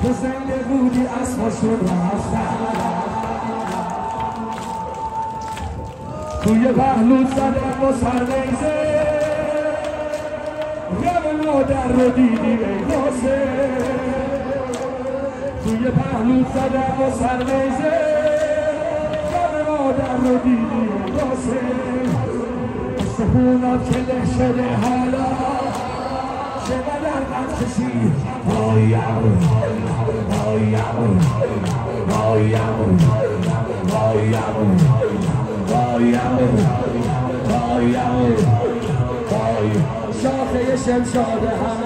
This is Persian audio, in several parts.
تو زنده بودی اسباشون رفتن توی پهلو زدن با سرنیزه غم مادر رو دیدی ای واسه توی پهلو زدن با سرنیزه غم مادر رو دیدی ای واسه استخونات که له شده حالا چقدر غم کشید پایم پایم پایم پایم پایم شاخه شمشاد هم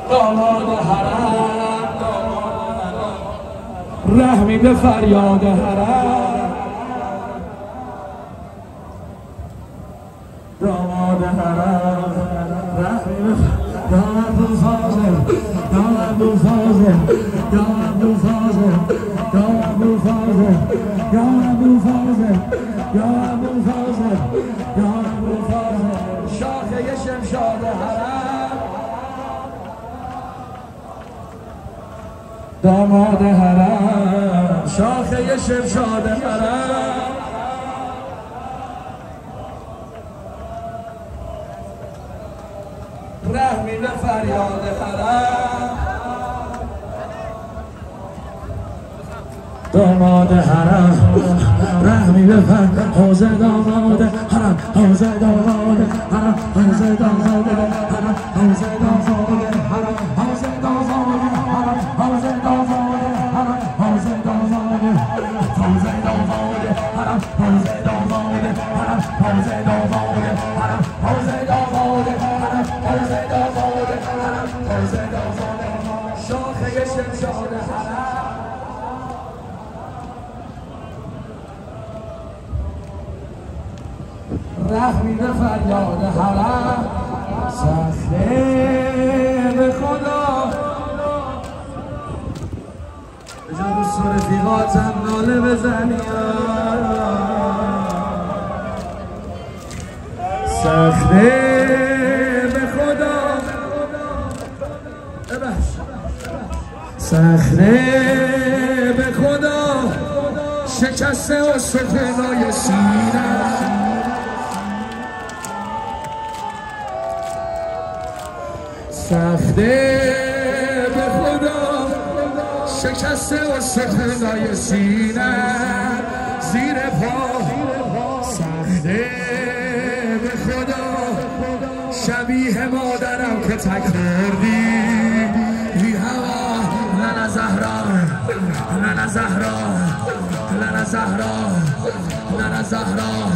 داماد حرم رحمی به فریاد حرم داماد حرم رحمی به یا ابوالفاضل یا ابوالفاضل یا ابوالفاضل یا ابوالفاضل یا ابوالفاضل یا ابوالفاضل یا ابوالفاضل شاخه شمشاد حرم داماد حرم شاخه شمشاد حرم رحمی به فریاد حرم داماد حرم رحمی به فریاد حوزه داماد حرم حوزه داماد حرم حوزه داماد حرم حوزه داماد حرم حوزه داماد حرم حوزه داماد حرم حوزه داماد حوزه داماد حرم حوزه داماد حرم حوزه داماد حرم حوزه داماد حرم حوزه داماد حرم حوزه داماد شاخه شمشاد حرم رحمی به فریاد حرم سخته به خدا به جا دوست رفیقاتم ناله بزنی سخته به خدا سخته به خدا شکسته و سخنای سینه سخته به خدا شکسته و ستنای سینه زیر پا سخته به خدا شبیه مادرم که تک خوردی بی هوا لنا زهرا لنا زهرا لنا زهرا لنا زهرا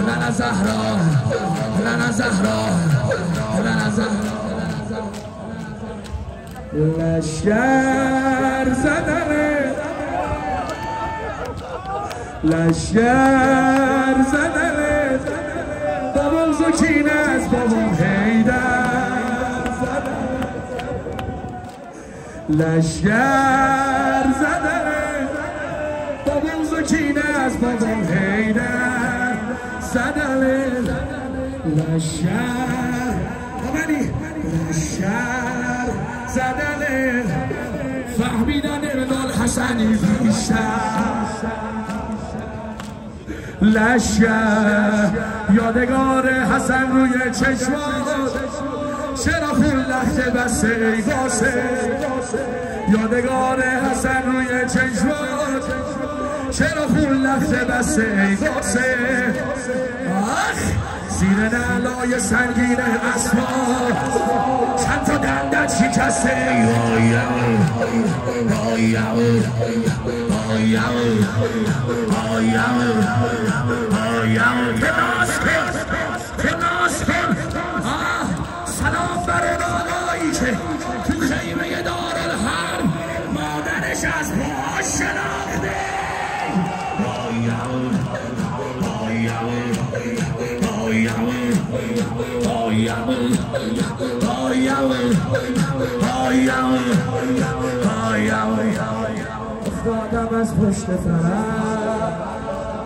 لنا زهرا لنا زهرا لنا زهرا لشگر زدنه لشگر زدنه بابام زکین از بابام حیدر لشگر زدنه بابام زکین از بابام حیدر زدنه لشگر بابانی لشگر زدنه فهمیدن ارنال حسنی بیشتر لشگر یادگار حسن روی چشمات چرا خون لخته بسته ای واسه یادگار حسن روی چشمات چرا خون لخته بسته ای واسه زیر نعلای سنگین اسفال چند تا دندت شکسته که ناز کن سلام بر آقایی که تو خیمه دارالحرب مادرش از ما شناخته افتادم از پشت فرم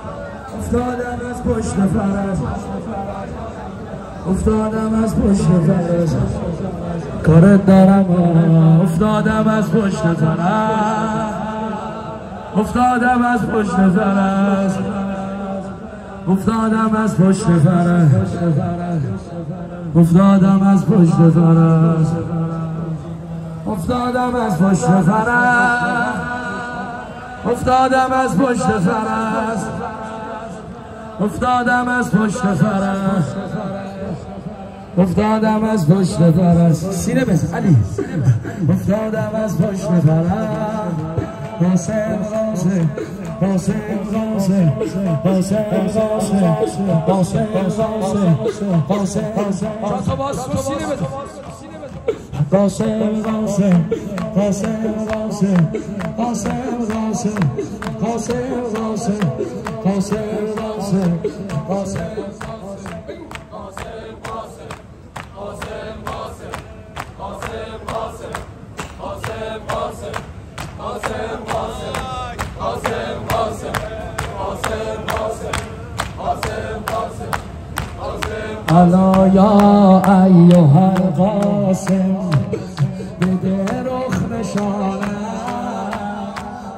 افتادم از پشت فرس افتادم از پشت فرس کارت دارم افتادم از پشت فرس افتادم از پشت فرس افتادم از پشت فرس افتادم از پشت فرس افتادم از پشت فرس افتادم از پشت فرس افتادم از پشت فرس افتادم از پشت فرس سینه بزن علی افتادم از پشت فرس حسین غازی حسین غازی حسین غازی حسین غازی حسین قاسم قاسم قاسم قاسم قاسم قاسم قاسم قاسم قاسم قاسم الا یا ایها القاسم بده رخ نشانم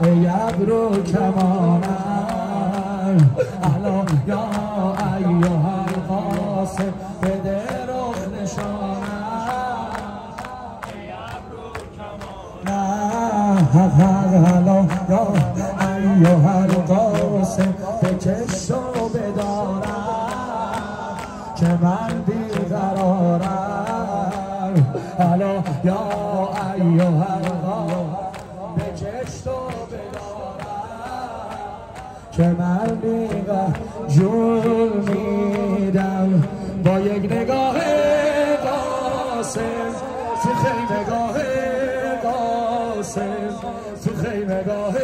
ای ابرو کمانم الا یا ایها القاسم بده رخ نشانم ای ابرو کمانم الا یا ایها القاسم بکش و بدارم که من بیقرارم الا یا ایها القاسم بکش و بدارم که من بیقرارم جون میدم با یک نگاه قاسم تو خیمگاه قاسم تو خیمگاه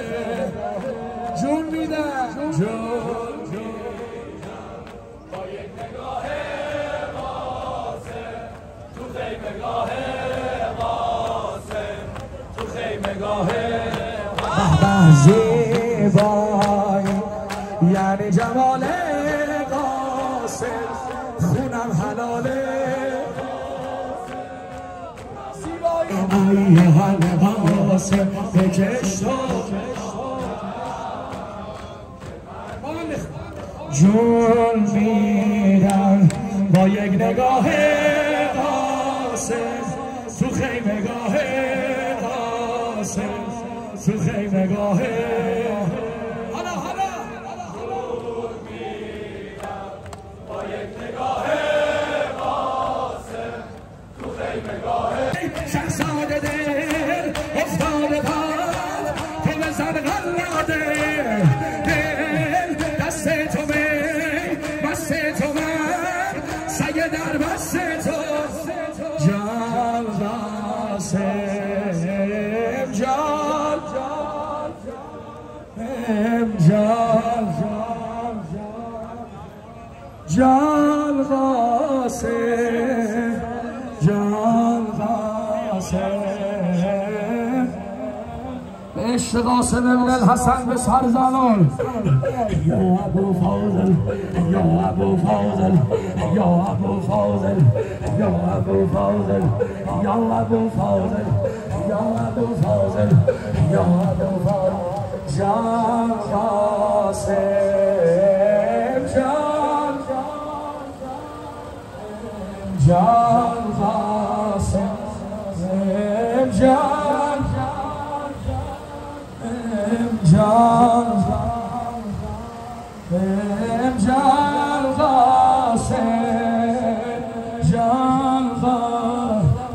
جون میدم جون با یک نگاه قاسم تو خیمگاه قاسم تو خیمگاه زیبایی یعنی جمال قاسم خونم حلاله ایها القاسم بکش جون میدم با یک نگاه قاسم تو خیمگاه قاسم تو خیمگاه حالا جون میدم با یک نگاه قاسم تو خیمگاه شهزاده دل افتاده پاد تو بزن غلاده در بست تو جان قاسم جان جان قاسم جان قاسم عشق قاسم ابن الحسن به سر زنان یا ابو فاضل یا ابو فاضل یا ابو فاضل یا ابو فاضل یا ابو فاضل یا ابو فاضل یا ابو فاضل جان قاسم جان جان قاسم جان جان جان قاسم جان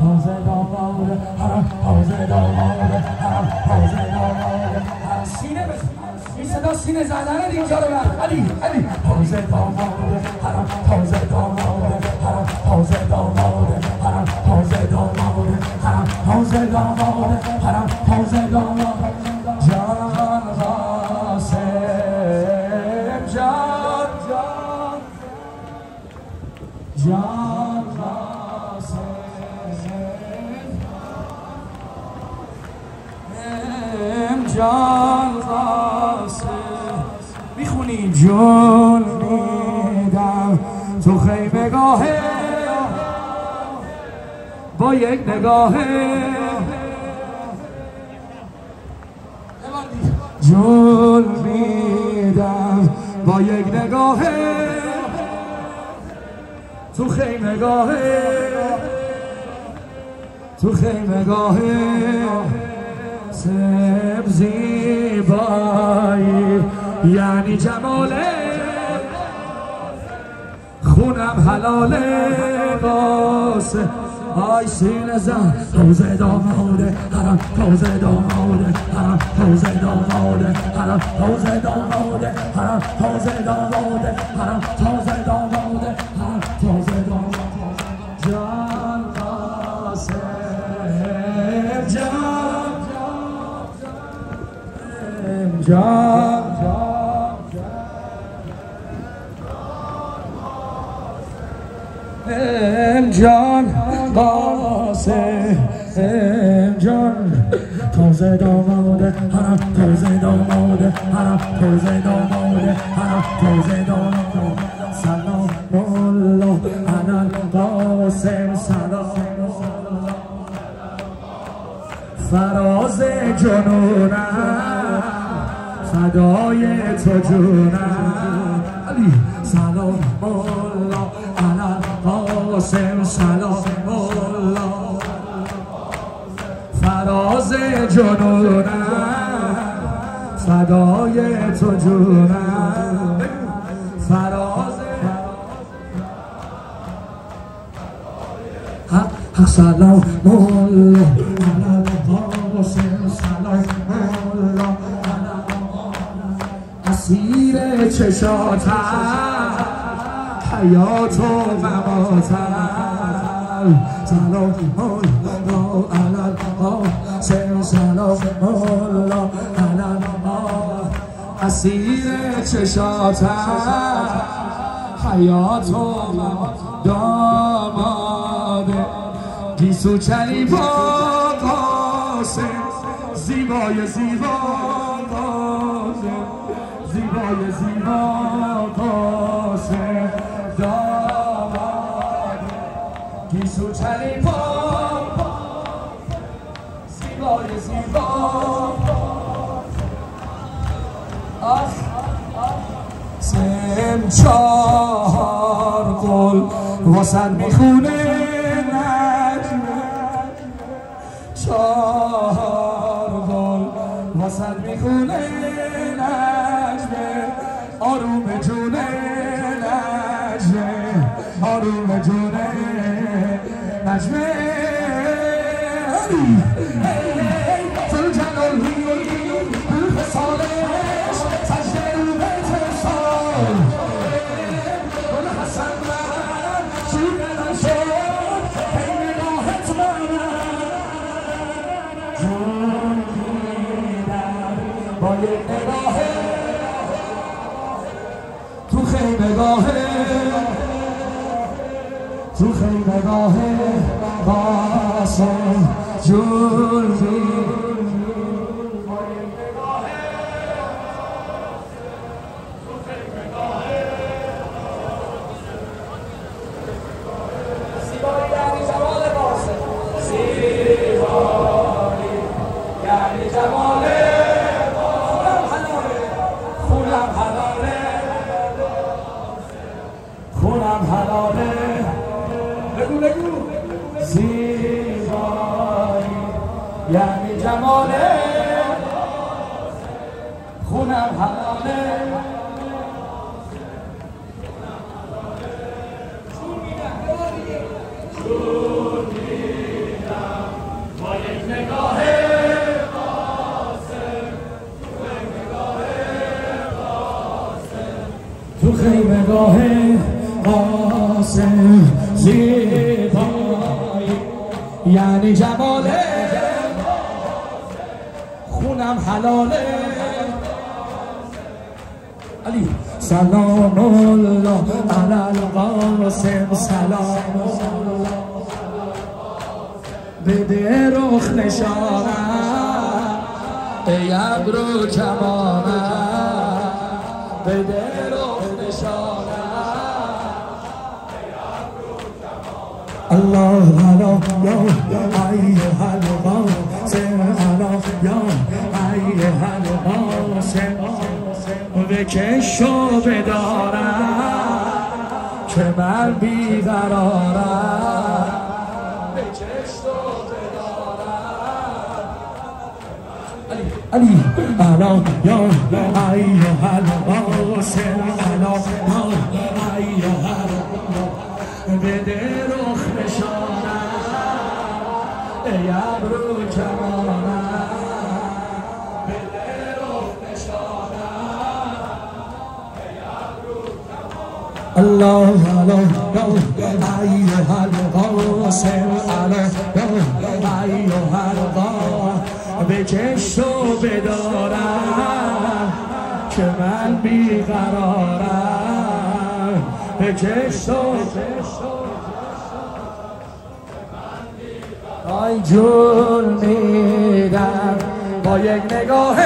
حوزه داماد حوزه داماد حوزه داماد سینه این صدا سینه زدن اینجا رو بر علی علی حوزه داماد حوزه داماد حوزه داماد حوزه داماد حوزه داماد حوزه داماد جان قاسم جان جان قاسم جان قاسم بخونی جون میدم تو خیمگاه با یک نگاه جون میدم با یک نگاه تو خیمگاه تو خیمگاه سبزی بایی یعنی جماله خونم حلاله واسه آی سینه زن حوزه داماده حرم حوزه داماده حرم حوزه داماده حرم حوزه داماده حرم حوزه داماده حرم حوزه داماده حرم حوزه داماده جان قاسم جان جان جان قاسم جان تازه داماده حرم تازه داماده حرم تازه داماده حرم تازه داماده سلام الله علی قاسم سلام فراز جنونم فدای تو جونم علی سلام الله علی قاسم سلام الله فراز جنونم فدای تو جونم فراز حق سلام الله علی قاسم سلام الله اسیر چشاتم حیات و مماتم سلام الله علی قاسم سلام الله علی اسیر چشاتم حیات و داماده گیسو چلی با قاسم زیبای زیبا قاسم زیبای زیبا قاسم داماده گیسو چلی با زیبای زیبا سم چهار گل واسد میخونه نجمه چهار گل واسد میخونه نجمه آروم جونه نجمه آروم جونه نجمه فلجنال روح سالش سجده رو بیت سال گل حسن من شیره نشد بین راحت منم جون میدم با یک نگاه تو خیمگاه تو خیمگاه قاسم جون خونم حلاله بگو بگو زیبایی یعنی جماله خونم حلاله جون میدم با یک نگاه تو خیمگاه قاسم زیبایی یعنی جماله خونم حلاله علی سلام الله علی قاسم سلام الله بده رخ نشانم ای ابرو کمانم بده رخ نشانم الله علا یا ایها القاسم علا یا ایها القاسم بکش و بدارم که من بیقرارم بکش و بدارم علی علا یا ایها القاسم علا یا ایها بده رخ نشانم ای ابرو کمانم بده رخ نشانم ای ابرو کمانم الله علا یا ایها القاسم علا یا ایها القاسم بکش و بدارم که من بیقرارم بکش و آی جون میدم با یک نگاه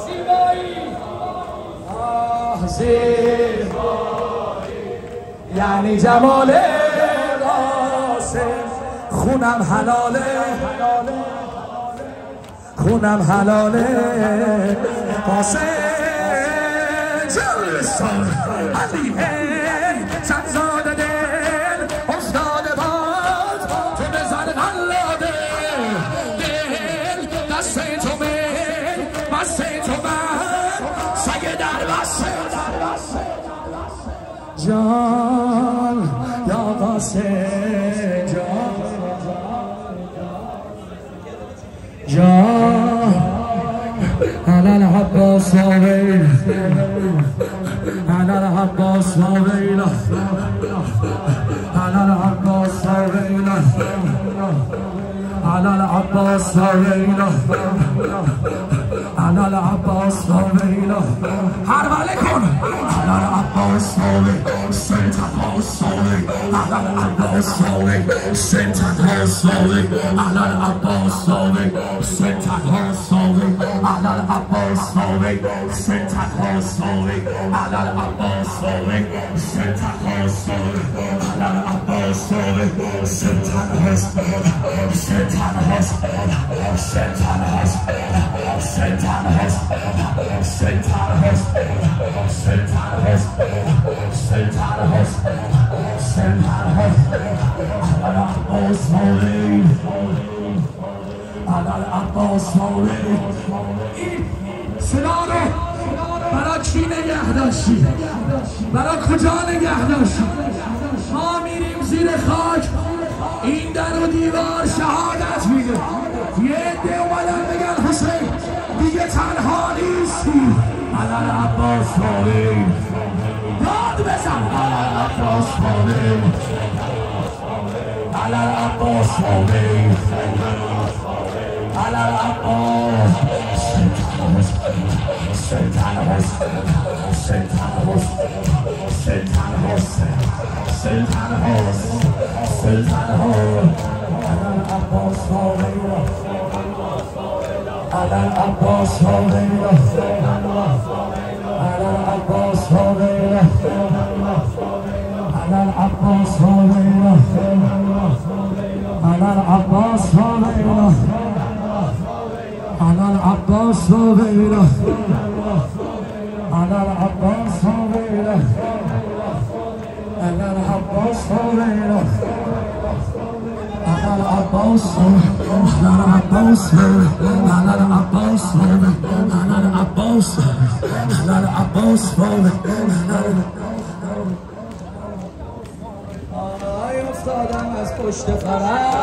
زیبایی یعنی جمال قاسم خونم حلاله خونم حلاله قاسم جلسان علیه زنزاده دل افتاده باد تو بزن قلاده دل دست تو من بست تو من سگ در بسته جان یا قاسم جان على العباس وويله على العباس وويله على العباس وويله على العباس وويله على العباس وويله حرب عليكم على العباس وويله سنت العباس وويله على العباس وويله سنت العباس وويله على العباس وويله سنت العباس وويله على العباس وويله سنت العباس وويله على العباس وويله سنت العباس وويله على العباس وويله سنت العباس سنت العباس سنت العباس سنت العباس سنت العباس سنت العباس سنت العباس سنت العباس على العباس وويله على العباس وويله سلام برای کی نگه داشتی؟ برای کجا نگه داشتی؟ ما میریم زیر خاک این در و دیوار شهادت میده یه عده اومدن بگن حسین دیگه تنها نیستی على العباس وویله داد بزن على العباس وویله على العباس وویله على العباس سنت العباس سنت العباس سنت العباس سنت العباس سنت العباس على العباس وويله على العباس وويله على العباس وويله على العباس وويله على العباس وويله على العباس وويله على العباس وويله على العباس وويله على العباس على العباس على العباس على العباس على العباس افتادم از پشت فرح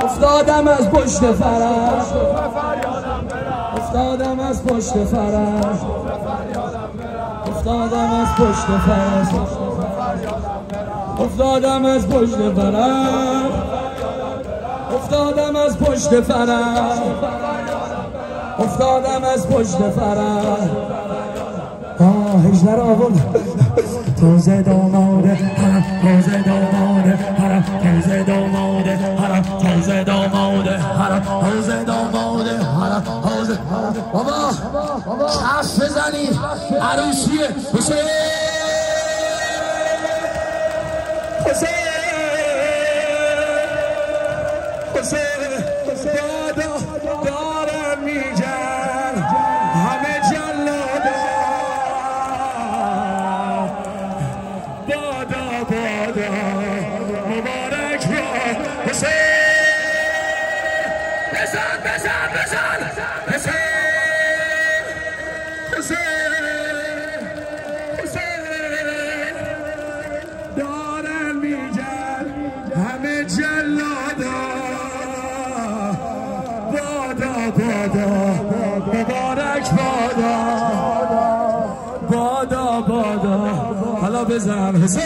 افتادم از پشت فرح افتادم از پشت فرح افتادم از پشت فرح افتادم از پشت فرح افتادم از پشت فرح افتادم از پشت فرح هجله را آورد تازه داماده حرم تازه داماده حرم تازه داماده حرم تازه داماده حرم تازه داماده حرم تازه بابا کف بزنی عروسیه حسین دارم میجن همه جلادا بادا مبارک با حسین بزن حسین دارم میجن همه جلادا مبارک بادا حالا بزن حسین